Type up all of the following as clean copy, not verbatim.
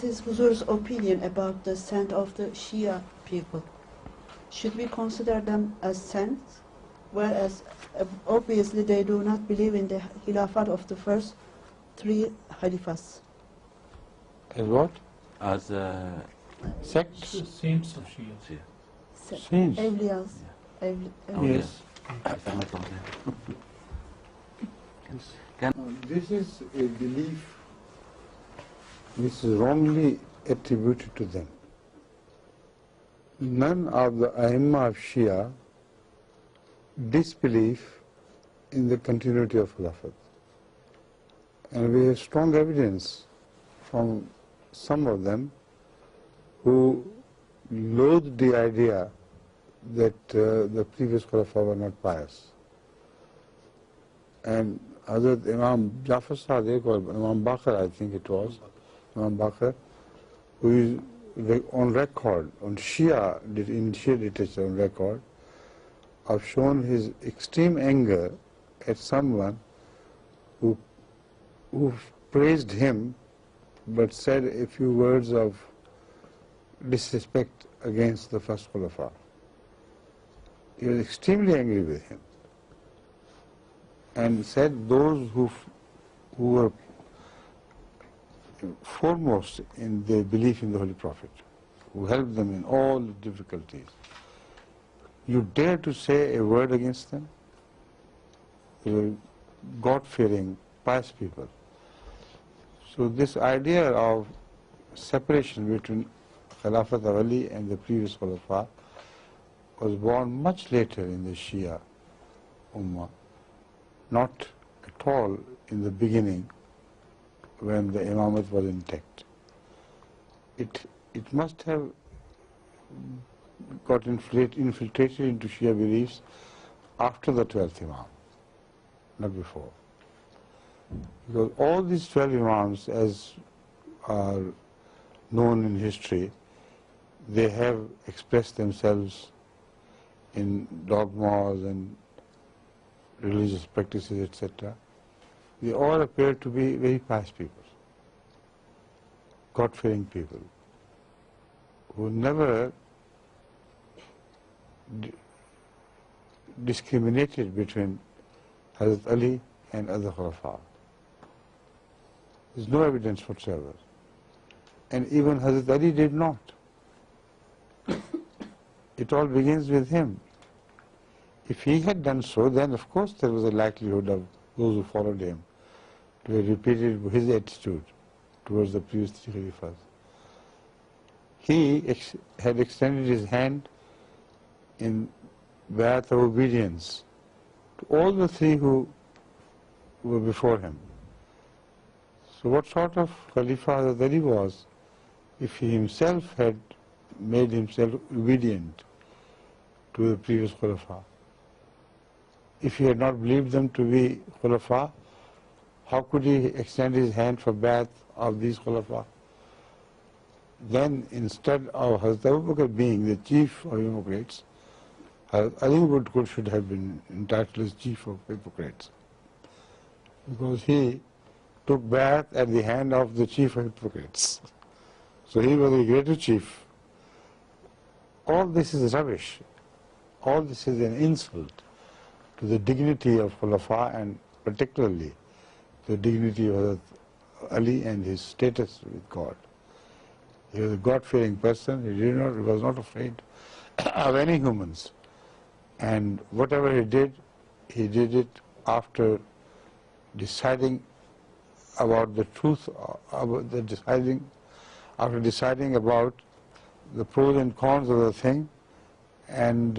This is Huzur's opinion about the sect of the Shia people. Should we consider them as saints? Whereas obviously they do not believe in the Khilafat of the first 3 Khalifas. As what? As Sects? Saints of Shia. Saints? Awliyas. Yes. This is a belief which is wrongly attributed to them. None of the Aimma of Shia disbelief in the continuity of Khilafat. And we have strong evidence from some of them who loathed the idea that the previous Khalifa were not pious. And Hazrat Imam Jafar Sadiq, or Imam Bakr, I think it was, Imam Bakr, who is on record, on Shia, in Shia literature on record, have shown his extreme anger at someone who praised him but said a few words of disrespect against the first Khalifa. He was extremely angry with him and said those who were foremost in their belief in the Holy Prophet, who helped them in all difficulties, you dare to say a word against them? They were God-fearing, pious people. So this idea of separation between Khilafat of Ali and the previous Khalifa was born much later in the Shia Ummah, not at all in the beginning when the Imamat was intact. It must have got infiltrated into Shia beliefs after the 12th Imam, not before. Because all these 12 Imams, as are known in history, they have expressed themselves in dogmas and religious practices, etc. They all appear to be very pious people, God-fearing people, who never discriminated between Hazrat Ali and other Khalifa. There is no evidence whatsoever. And even Hazrat Ali did not. It all begins with him. If he had done so, then of course there was a likelihood of those who followed him to have repeated his attitude towards the previous 3 Khalifas. He had extended his hand in bayat of obedience to all the 3 who were before him. So what sort of Khalifa Hazrat Ali was if he himself had made himself obedient to the previous Khalifa? If he had not believed them to be Khalifa, how could he extend his hand for bayat of these Khalifa? Then instead of Hazrat Abu Bakr being the chief of hypocrites, Hazrat Ali should have been entitled as chief of hypocrites, because he took bayat at the hand of the chief of hypocrites. So he was the greater chief. All this is rubbish. All this is an insult to the dignity of Khulafa, and particularly the dignity of Hazrat Ali and his status with God. He was a God-fearing person. He was not afraid of any humans. And whatever he did it after deciding about the truth, after deciding about the pros and cons of the thing, and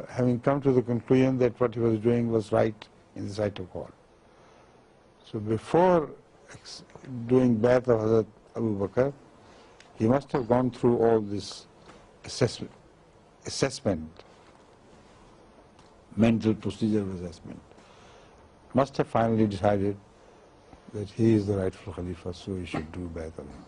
having come to the conclusion that what he was doing was right in the sight of God. So before doing bayat of Hazrat Abu Bakr, he must have gone through all this assessment, mental procedure of assessment. Must have finally decided that he is the rightful Khalifa, so he should do bayat of him.